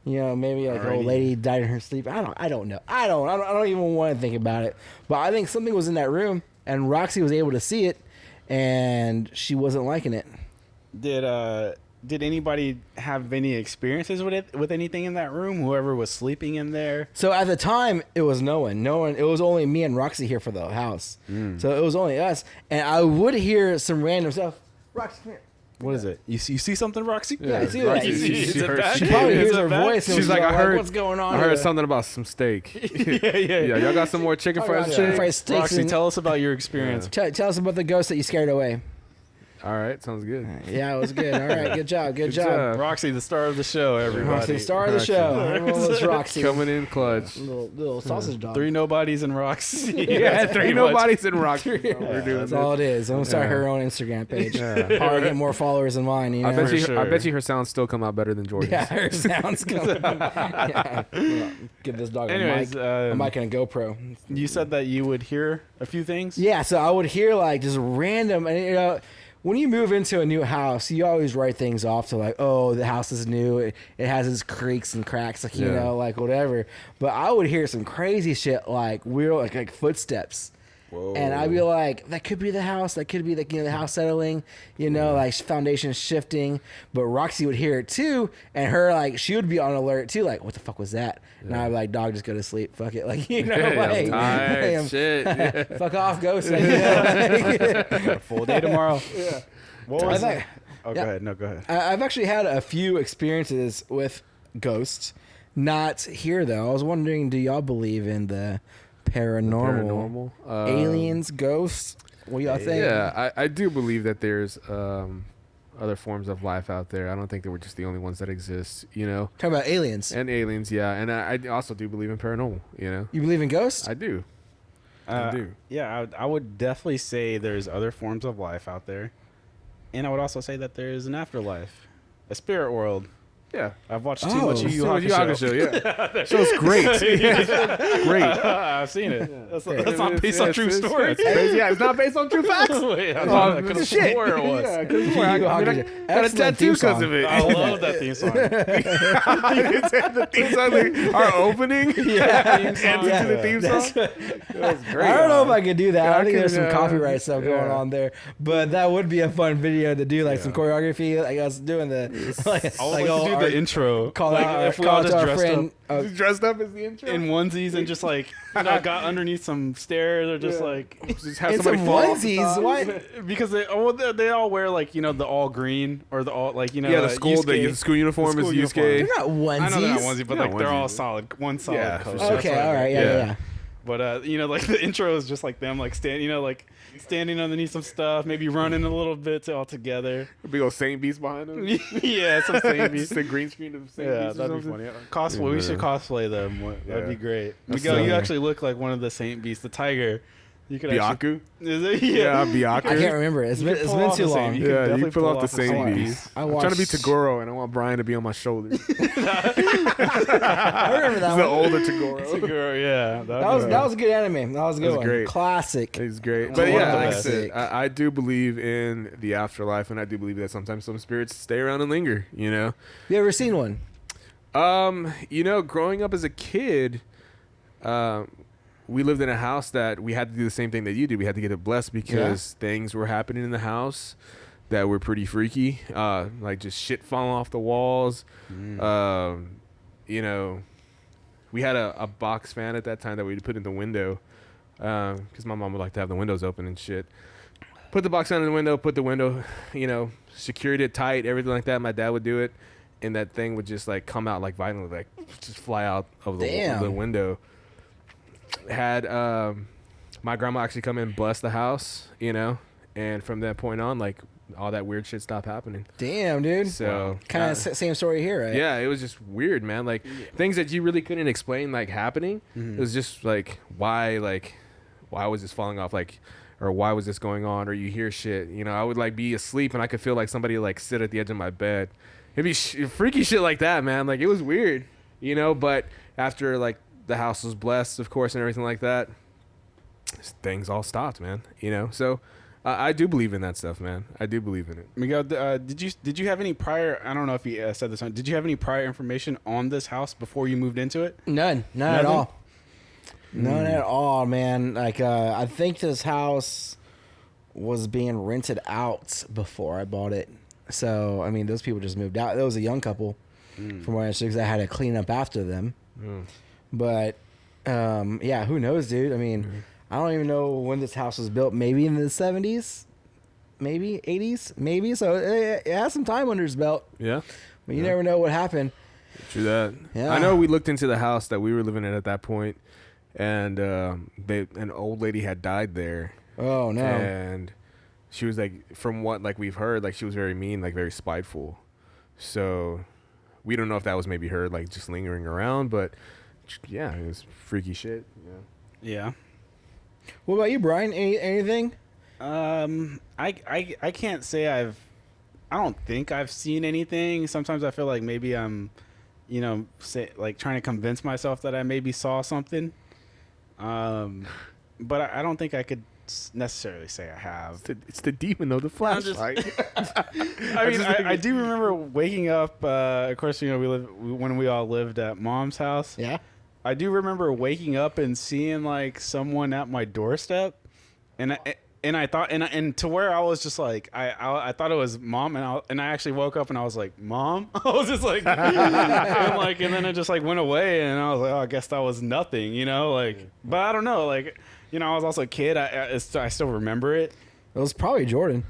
Maybe like an old Alrighty. lady died in her sleep. I don't know. I don't even want to think about it. But I think something was in that room, and Roxy was able to see it, and she wasn't liking it. Did anybody have any experiences with anything in that room? Whoever was sleeping in there? So at the time, it was no one. It was only me and Roxy here for the house. So it was only us. And I would hear some random stuff. Roxy, come here. What is it? You see something, Roxy? Yeah, I see that. Roxy, She she probably hears Is it her back? voice. And She's like, I heard. what's going on? I heard here?" something about some steak. yeah. Y'all got some more chicken I fried got steak? chicken fried steaks. Roxy, and- tell us about your experience. Tell us about the ghost that you scared away. All right, sounds good. Yeah, it was good. All right, good job. Good job. Roxy, the star of the show, everybody. Roxy, the star of the Roxy. show. Everyone loves Roxy. Coming in clutch. Little sausage dog. 3 nobodies and Roxy. Yeah, That's pretty three much- nobodies in Roxy. We're doing That's this. all it is. I'm gonna start Yeah. her own Instagram page. Yeah. Probably get more followers than mine. You know? I bet For you. sure. I bet you her sounds still come out better than Jordan's. Yeah, her sounds coming. Yeah. Well, give this dog Anyways, a mic and a GoPro. you said that you would hear a few things. Yeah, so I would hear like just random, and you know, when you move into a new house, you always write things off to like, oh, the house is new, it has its creaks and cracks, like you Yeah. know, like whatever. But I would hear some crazy shit like weird, like footsteps. Whoa. And I'd be like, that could be the house. That could be like, you know, the house settling, you know, like foundation shifting. But Roxy would hear it too. And her, like, she would be on alert too. Like, what the fuck was that? And I'd be like, dog, just go to sleep. Fuck it. Like, you know, like, I'm tired. Shit. fuck off, ghost. Like, you know, like, A full day tomorrow. Yeah. What was I think- Oh, yeah. go ahead. No, go ahead. I've actually had a few experiences with ghosts. Not here, though. I was wondering, do y'all believe in the paranormal? Aliens, ghosts? What do y'all think? Yeah, I do believe that there's other forms of life out there. I don't think that we're just the only ones that exist, you know. Talking about aliens. And aliens, yeah. And I also do believe in paranormal, you know. You believe in ghosts? I do. I do. Yeah, I would definitely say there's other forms of life out there. And I would also say that there's an afterlife, a spirit world. Yeah. I've watched too Oh. much of Yu So Yu Hakusho. Hakusho, yeah. Show's great. Great. I've seen it. That's not based on true story. Yeah, it's not based on true facts. Wait, I Oh, could have shit. swore it was. Yeah, 'cause I got a Excellent tattoo theme because song. of it. I love that theme song. The theme song, like, our opening. Yeah. Answer to the theme song. That was great. I don't know if I could do that. I I think there's could, some copyright stuff going yeah. on there, but that would be a fun video to do, like some choreography. Like us doing the, like, I would like like all to do our- the intro. call like, out, if we call all out to just our dressed friend. Just dressed up as the intro. up in onesies and just like got underneath some stairs or just like Just have in somebody some fall off the onesies. top. What? because they all wear like the all green or the all like Yeah, the school uniform The school is uniform. They're Yusuke. not onesies. I know they're not onesies, but They're like not they're all onesies. solid, one solid Yeah, for coat. sure. That's Okay, what I all right, meant. yeah. But like the intro is just like them like standing underneath some stuff, maybe running a little bit all together. Big old Saint Beast behind him. Yeah, some same Just a green screen of Saint Yeah, Beast or that'd be something. funny. Cosplay. We should cosplay them. That'd Yeah. be great. That's Miguel, you so- actually look like one of the Saint Beasts, the tiger. You could actually. Byaku? Is it? Yeah, I Byaku. can't remember. It's You been could it's pull been off too the same- long. you could Yeah, you definitely pull off the the Saint Saint Beast. I I'm trying to be watched- Tagoro, and I want Brian to be on my shoulders. I remember that the one. older Tagoro. Girl, yeah. That was a good anime. That was a good was one. great. Classic. He's great. Oh, But yeah, like I classic. said, I do believe in the afterlife, and I do believe that sometimes some spirits stay around and linger, you know? You ever seen one? You know, growing up as a kid, we lived in a house that we had to do the same thing that you did. We had to get it blessed because things were happening in the house that were pretty freaky. Like just shit falling off the walls. You know, we had a box fan at that time that we'd put in the window because my mom would like to have the windows open and shit. Put the box fan in the window, put the window, you know, secured it tight, everything like that. My dad would do it. And that thing would just like come out like violently, like just fly out of the window. Had my grandma actually come in and bless the house, you know, and from that point on, like all that weird shit stopped happening. Damn, dude. So Kind of same story here, right? yeah, it was just weird, man. Like things that you really couldn't explain, like happening. It was just like why was this falling off, like, or why was this going on, or you hear shit. You know, I would like be asleep and I could feel like somebody like sit at the edge of my bed. It'd be freaky shit like that, man. Like it was weird, you know. But after like the house was blessed, of course, and everything like that, things all stopped, man. You know, so I do believe in that stuff, man. I do believe in it. Miguel, did you have any prior? I don't know if you said this. Did you have any prior information on this house before you moved into it? None at Nothing? all. None at all, man. Like I think this house was being rented out before I bought it. So I mean, those people just moved out. There was a young couple, from what I understood, because I had to clean up after them. But yeah, who knows, dude? I mean, I don't even know when this house was built. Maybe in the 70s. maybe 80s, maybe. So it has some time under his belt. Yeah. But you never know what happened. True that. Yeah. I know we looked into the house that we were living in at that point, and an old lady had died there. Oh no. And she was like, from what like we've heard, like she was very mean, like very spiteful. So we don't know if that was maybe her like just lingering around, but yeah, it was freaky shit. Yeah. What about you, Brian? Anything? I can't say I don't think I've seen anything. Sometimes I feel like maybe I'm, like trying to convince myself that I maybe saw something. But I don't think I could necessarily say I have. It's the demon of the flashlight. I do remember waking up. Of course, when we all lived at Mom's house. Yeah. I do remember waking up and seeing like someone at my doorstep, and I thought and to where I was just like I thought it was Mom, and I actually woke up and I was like, Mom. I was just like and then it just like went away, and I was like, oh, I guess that was nothing, but I don't know, I was also a kid. I still remember it. It was probably Jordan.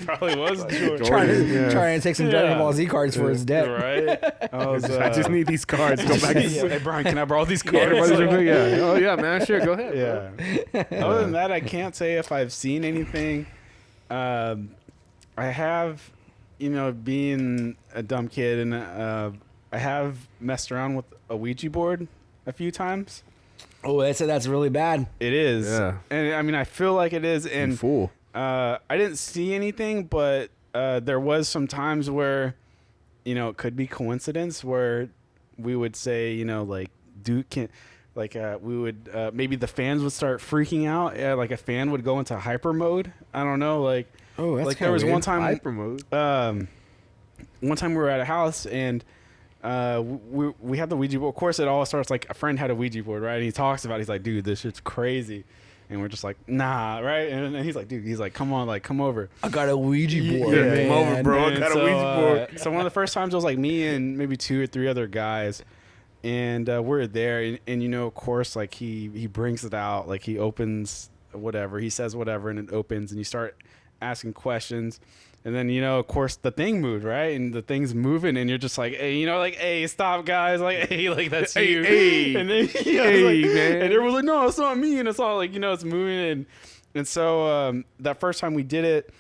Probably was Jordan. Trying to take some Dragon Ball Z cards for his debt. Right. I just need these cards. Go back. Hey Brian, can I borrow these cards? Yeah. Oh yeah, man. Sure, go ahead. Yeah. Other than that, I can't say if I've seen anything. I have, being a dumb kid, and I have messed around with a Ouija board a few times. Oh, they said that's really bad. It is. Yeah. And I mean, I feel like it is. And fool. I didn't see anything, but there was some times where, it could be coincidence where we would say, we would maybe the fans would start freaking out. Yeah, like a fan would go into hyper mode. I don't know. Oh, that's like there was weird. one time Hyper mode. one time we were at a house, and we had the Ouija board. Of course, it all starts like a friend had a Ouija board, right? And he talks about it. He's like, dude, this shit's crazy. And we're just like, nah, right? And he's like, dude, come on, like, come over. I got a Ouija board. Yeah, man. come over, bro. I got a Ouija board. So one of the first times it was like me and maybe 2 or 3 other guys. And we're there. And of course, like he brings it out. Like he opens whatever. He says whatever, and it opens. And you start asking questions. And then, of course, the thing moved, right? And the thing's moving, and you're just like, hey, hey, stop, guys. Like, hey, like, that's you. Hey, and then, man. And everyone's like, no, it's not me. And it's all like, it's moving. And so that first time we did it,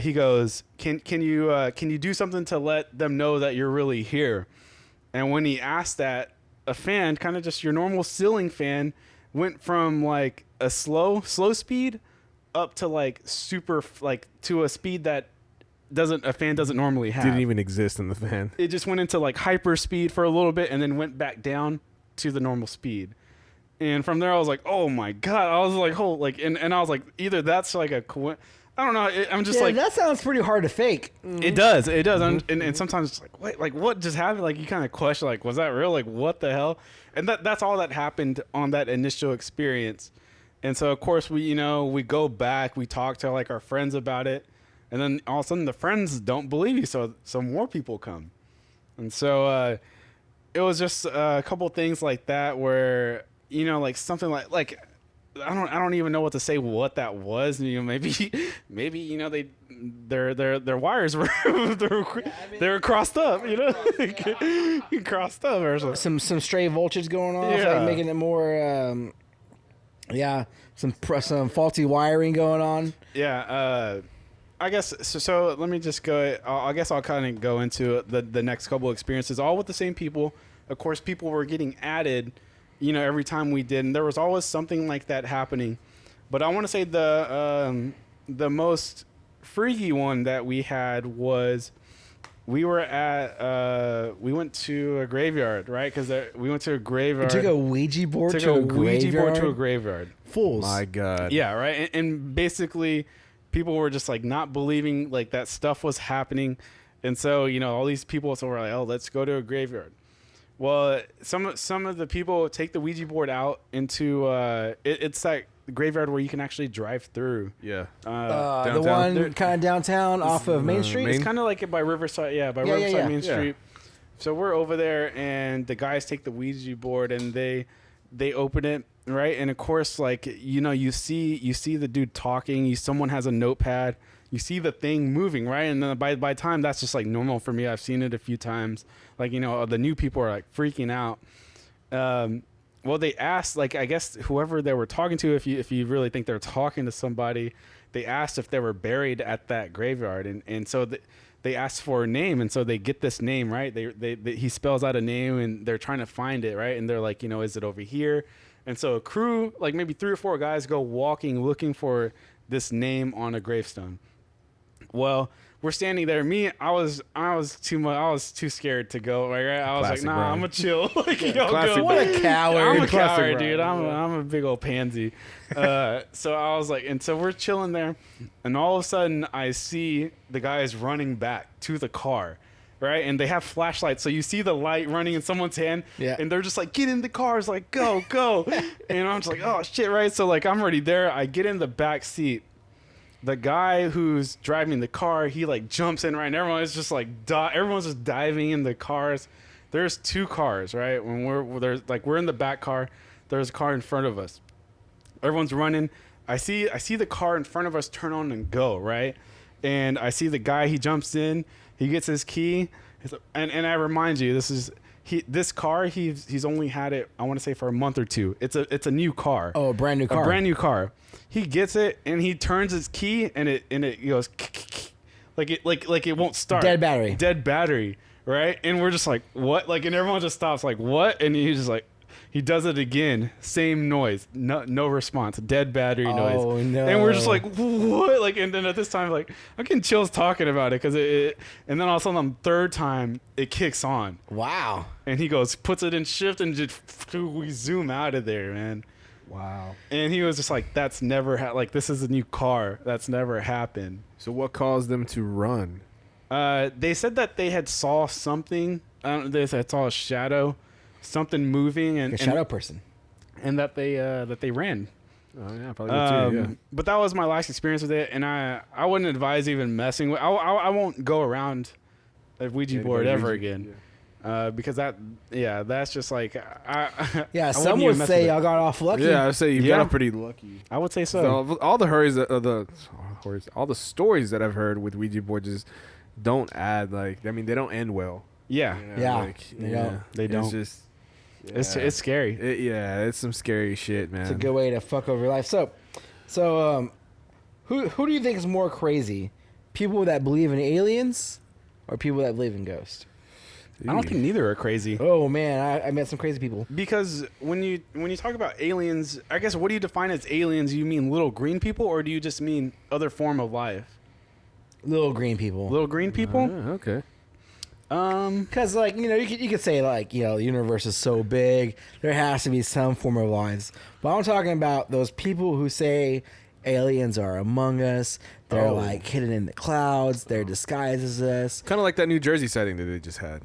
he goes, can you do something to let them know that you're really here? And when he asked that, a fan, kind of just your normal ceiling fan, went from like a slow speed up to like super, like to a speed that a fan doesn't normally have. Didn't even exist in the fan. It just went into like hyper speed for a little bit, and then went back down to the normal speed. And from there I was like, oh my God. I was like, and I was like, either that's like I don't know. I'm just like, that sounds pretty hard to fake. it does. And sometimes it's like, what just happened? Like you kind of question, like, was that real? Like, what the hell? And that's all that happened on that initial experience. And so, of course, we go back, we talk to like our friends about it, and then all of a sudden the friends don't believe you, so more people come. And so it was just a couple things like that where, like something like I don't even know what to say what that was. Maybe their wires were they were crossed up, crossed up or something. Some stray voltage going off, like making it more. Some faulty wiring going on. Yeah, I guess so. Let me just go. I guess I'll kind of go into the next couple of experiences, all with the same people. Of course, people were getting added, every time we did, and there was always something like that happening. But I want to say the most freaky one that we had was we were at we went to a graveyard, right? Because we went to a graveyard. You took a Ouija board to a graveyard. Fools. My God. Yeah, right. And basically, people were just like not believing like that stuff was happening, and so all these people were like, oh, let's go to a graveyard. Well, some of the people take the Ouija board out into it's that graveyard where you can actually drive through. Yeah. The one kind of downtown off of Main Street. It's kind of like by Riverside. Yeah, by Riverside Main Street. So we're over there, and the guys take the Ouija board, and they open it, right? And of course, like, you see the dude talking. Someone has a notepad. You see the thing moving, right? And then by time, that's just like normal for me. I've seen it a few times. Like, the new people are like freaking out. Well, they asked, like, I guess whoever they were talking to, if you really think they're talking to somebody, they asked if they were buried at that graveyard, and so they asked for a name, and so they get this name, right? He spells out a name, and they're trying to find it, right? And they're like, is it over here? And so a crew, like maybe 3 or 4 guys, go walking looking for this name on a gravestone. Well, we're standing there. I was too scared to go. Like, right? I was Classic like, nah, Brian. I'm gonna chill. Like, Classic go. What a coward. I'm a Classic coward, Brian. dude. I'm a big old pansy. So I was like, and so we're chilling there, and all of a sudden I see the guys running back to the car, right? And they have flashlights, so you see the light running in someone's hand, Yeah. and they're just like, get in the cars, like, go. And I'm just like, oh shit, right? So like, I'm already there. I get in the back seat. The guy who's driving the car, he like jumps in, right? And everyone's just like, everyone's just diving in the cars. There's 2 cars, right? When we're in the back car, there's a car in front of us. Everyone's running. I see the car in front of us turn on and go, right? And I see the guy, he jumps in, he gets his key, and I remind you, this car, he's only had it, I want to say, for a month or 2. It's a new car. Oh, a brand new car. A brand new car. He gets it and he turns his key and it goes like it won't start. Dead battery. Right? And we're just like, what? Like, and everyone just stops, like, what? And he's just like, he does it again, same noise, no response, dead battery noise. Oh, no. And we're just like, what? Like, and then at this time, like, I'm getting chills talking about it, because and then all of a sudden, on the 3rd time, it kicks on. Wow. And he goes, puts it in shift, and just we zoom out of there, man. Wow. And he was just like, that's never like, this is a new car, that's never happened. So what caused them to run? They said that they had saw something. They saw a shadow, something moving, and A shadow person. and that they ran. Oh yeah, probably too. Yeah. But that was my last experience with it, and I wouldn't advise even messing with. I won't go around a Ouija board ever again, because that's just like Yeah, I some wouldn't would even mess say with it. y'all got off lucky. Yeah, I'd say you Yeah. got pretty lucky. I would say so. So all the stories that I've heard with Ouija boards just don't add, like, I mean, they don't end well. Yeah, You know, Yeah, like, they yeah. don't. They don't. It's just, it's scary. it's some scary shit, man. It's a good way to fuck over your life. So, who do you think is more crazy? People that believe in aliens or people that believe in ghosts? I don't think neither are crazy. Oh man, I met some crazy people. Because when you talk about aliens, I guess, what do you define as aliens? You mean little green people, or do you just mean other form of life? Little green people. Little green people? Okay. Because, like, you could say, like, the universe is so big, there has to be some form of lives. But I'm talking about those people who say aliens are among us. They're, like, hidden in the clouds. They're disguised as us. Kind of like that New Jersey sighting that they just had.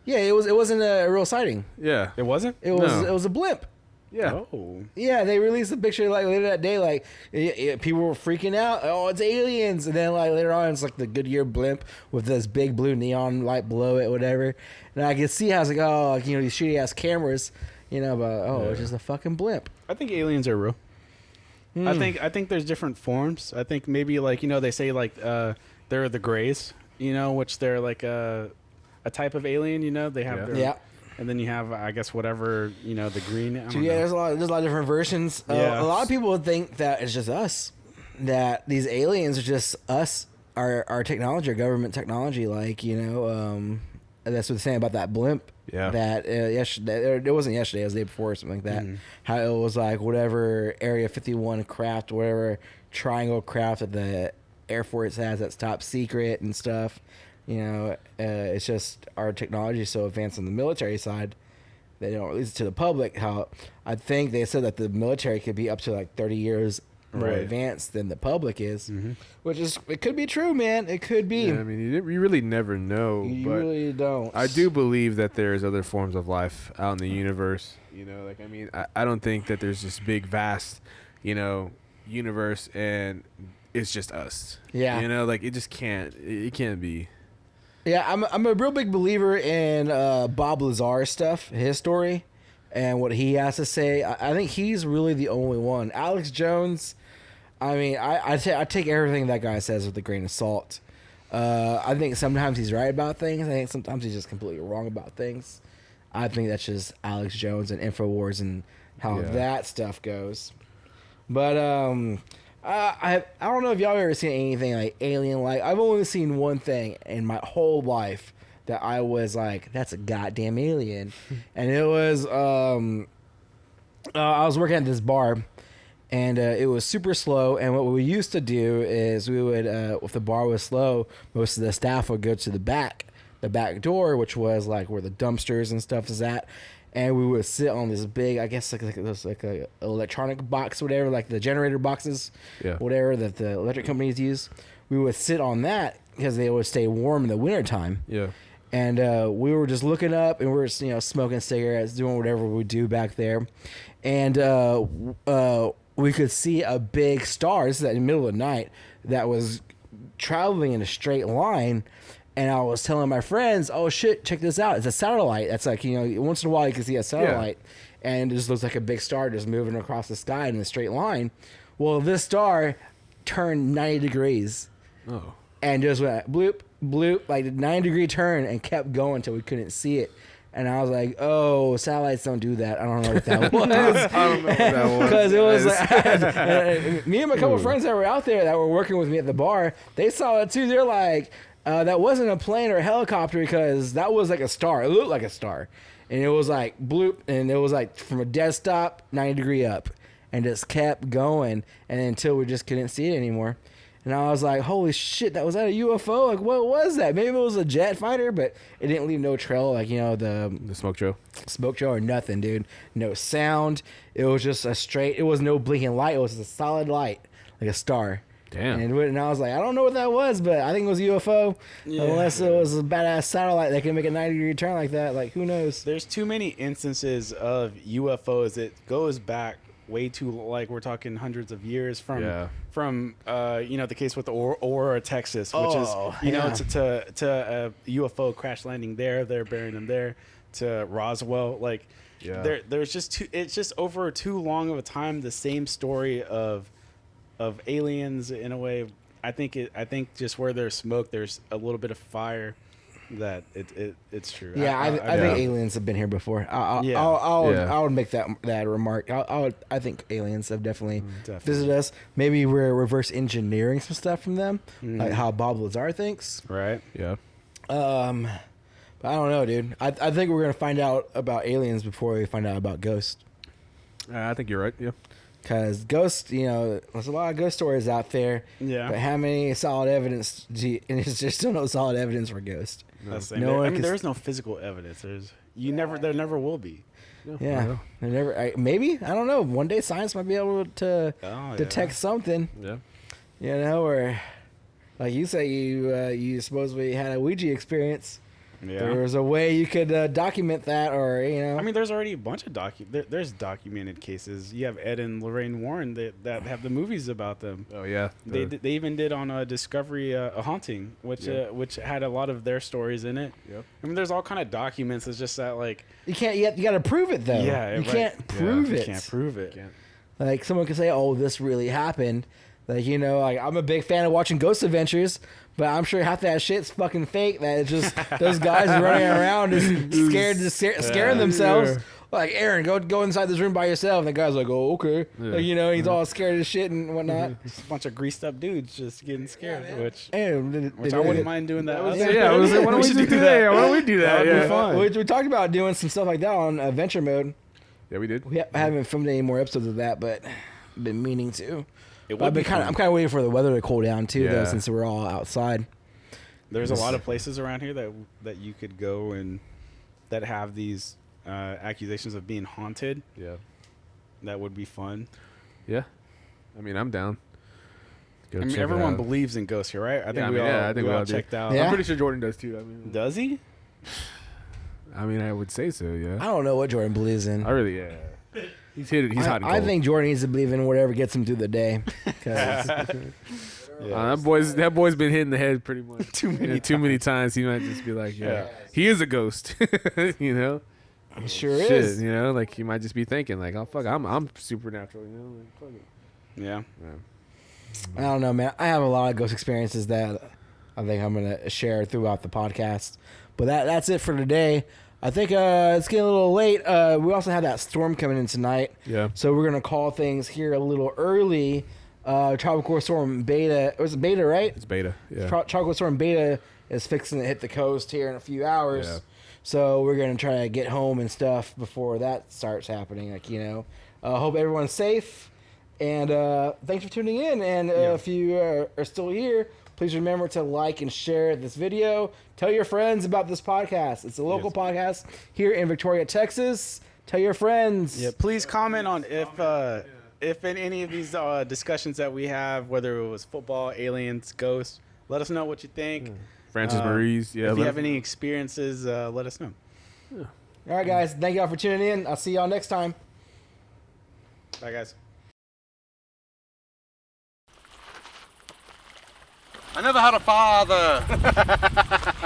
Yeah, it wasn't a real sighting. Yeah. It wasn't? It was No. it was a blimp. Yeah. Oh. Yeah, they released a picture like later that day. Like people were freaking out. Oh, it's aliens! And then like later on, it's like the Goodyear blimp with this big blue neon light below it, whatever. And I could see how it's like, oh, like, these shitty ass cameras, but it's just a fucking blimp. I think aliens are real. I think there's different forms. I think maybe, like, they say, like, they're the Greys, which they're like a type of alien. They have their, Yeah. and then you have, I guess, whatever, the green. I So don't yeah, know. there's a lot of different versions. Yeah. A lot of people would think that it's just us, that these aliens are just us, our technology, our government technology. Like, that's what they're saying about that blimp. Yeah. That yesterday, it wasn't yesterday, it was the day before or something like that. How it was like whatever Area 51 craft, whatever triangle craft that the Air Force has that's top secret and stuff. It's just our technology is so advanced on the military side, they don't release it to the public. How I think they said that the military could be up to like 30 years more Right. advanced than the public is, which is, it could be true, man. It could be. Yeah, I mean, you really never know. You but really don't. I do believe that there's other forms of life out in the universe. Like, I mean, I don't think that there's this big, vast, universe and it's just us. Yeah. Like, it just can't. It can't be. Yeah, I'm a real big believer in Bob Lazar's stuff, his story. and what he has to say. I think he's really the only one. Alex Jones, I mean, I take everything that guy says with a grain of salt. I think sometimes he's right about things. I think sometimes he's just completely wrong about things. I think that's just Alex Jones and InfoWars and how that stuff goes. But I don't know if y'all ever seen anything like alien-like. I've only seen one thing in my whole life that I was like, that's a goddamn alien. And it was, I was working at this bar, and it was super slow. And what we used to do is we would, if the bar was slow, most of the staff would go to the back door, which was like where the dumpsters and stuff is at. And we would sit on this big, I guess, like a electronic box, whatever, like the generator boxes, whatever that the electric companies use. We would sit on that because they would stay warm in the wintertime. Yeah. And we were just looking up, and we were, smoking cigarettes, doing whatever we do back there. And we could see a big star. This is in the middle of the night that was traveling in a straight line. And I was telling my friends, oh, shit, check this out. It's a satellite. That's like, once in a while you can see a satellite. Yeah. And it just looks like a big star just moving across the sky in a straight line. Well, this star turned 90 degrees. Oh. And just went bloop, bloop, like a 90-degree turn and kept going until we couldn't see it. And I was like, oh, satellites don't do that. I don't know what that was. I don't know what that was. Because it was like, me and my couple friends that were out there that were working with me at the bar, they saw it too. They're like, that wasn't a plane or a helicopter because that was like a star. It looked like a star. And it was like bloop, and it was like from a dead stop, 90-degree up. And just kept going and until we just couldn't see it anymore. And I was like, holy shit, was that a UFO? Like, what was that? Maybe it was a jet fighter, but it didn't leave no trail, like, the smoke trail. Smoke trail or nothing, dude. No sound. It was just it was no blinking light. It was a solid light, like a star. Damn. And I was like, I don't know what that was, but I think it was a UFO. Yeah. Unless it was a badass satellite that can make a 90-degree turn like that. Like, who knows? There's too many instances of UFOs. It goes back way too, like, we're talking hundreds of years from the case with Aurora, Texas, which is to a UFO crash landing there, they're burying them there, to Roswell, like there's just it's just over too long of a time the same story of aliens in a way. I think just where there's smoke, there's a little bit of fire. That it's true. Yeah, I think aliens have been here before. I would make that remark. I think aliens have definitely visited us. Maybe we're reverse engineering some stuff from them, like how Bob Lazar thinks. Right. Yeah. But I don't know, dude. I think we're gonna find out about aliens before we find out about ghosts. I think you're right. Yeah. Because ghosts, there's a lot of ghost stories out there. Yeah. But how many solid evidence and there's still no solid evidence for ghosts. There is no physical evidence. There never will be. Yeah. Maybe, I don't know. One day science might be able to detect something. Yeah. Or like you say, you supposedly had a Ouija experience. Yeah. There was a way you could document that, or I mean, there's already a bunch of there's documented cases. You have Ed and Lorraine Warren that have the movies about them. Oh yeah. They even did on Discovery a haunting, which had a lot of their stories in it. Yep. I mean, there's all kind of documents. It's just that like you can't. You got to prove it though. Yeah. You can't prove it. You can't prove it. Like someone could say, "Oh, this really happened." Like like I'm a big fan of watching Ghost Adventures. But I'm sure half that shit's fucking fake. That it's just those guys running around just scaring themselves. Yeah. Like, Aaron, go inside this room by yourself. And the guy's like, oh, okay. Yeah. Like, he's all scared of shit and whatnot. Just a bunch of greased up dudes just getting scared, which I wouldn't mind doing that. Why don't we do that? Why don't we do that? That'd be fun. We talked about doing some stuff like that on Adventure Mode. Yeah, we did. We haven't filmed any more episodes of that, but been meaning to. I'm kind of waiting for the weather to cool down too, though, since we're all outside. There's a lot of places around here that you could go and that have these accusations of being haunted. Yeah, that would be fun. Yeah, I mean, I'm down. Everyone believes in ghosts here, right? I think we all checked out. Yeah? I'm pretty sure Jordan does too. Does he? I mean, I would say so. Yeah. I don't know what Jordan believes in. I really, He's hit it. He's hot and cold. I think Jordan needs to believe in whatever gets him through the day. That boy's been hit in the head pretty much too many times. He might just be like, he is a ghost. It sure shit, is. you know, like you might just be thinking like, oh fuck, I'm supernatural, you know, like fuck it. Yeah. I don't know, man. I have a lot of ghost experiences that I think I'm gonna share throughout the podcast. But that's it for today. I think it's getting a little late. We also have that storm coming in tonight. Yeah. So we're gonna call things here a little early. Tropical storm beta. It was beta, right? It's beta. Yeah. Tropical storm beta is fixing to hit the coast here in a few hours. Yeah. So we're gonna try to get home and stuff before that starts happening. Like, you know, hope everyone's safe. And thanks for tuning in. And if you are still here, please remember to like and share this video. Tell your friends about this podcast. It's a local podcast here in Victoria, Texas. Tell your friends. Yeah. Please comment on if in any of these discussions that we have, whether it was football, aliens, ghosts, let us know what you think. Francis Marie's. Yeah. If you have any experiences, let us know. All right, guys. Thank y'all for tuning in. I'll see y'all next time. Bye, guys. I never had a father.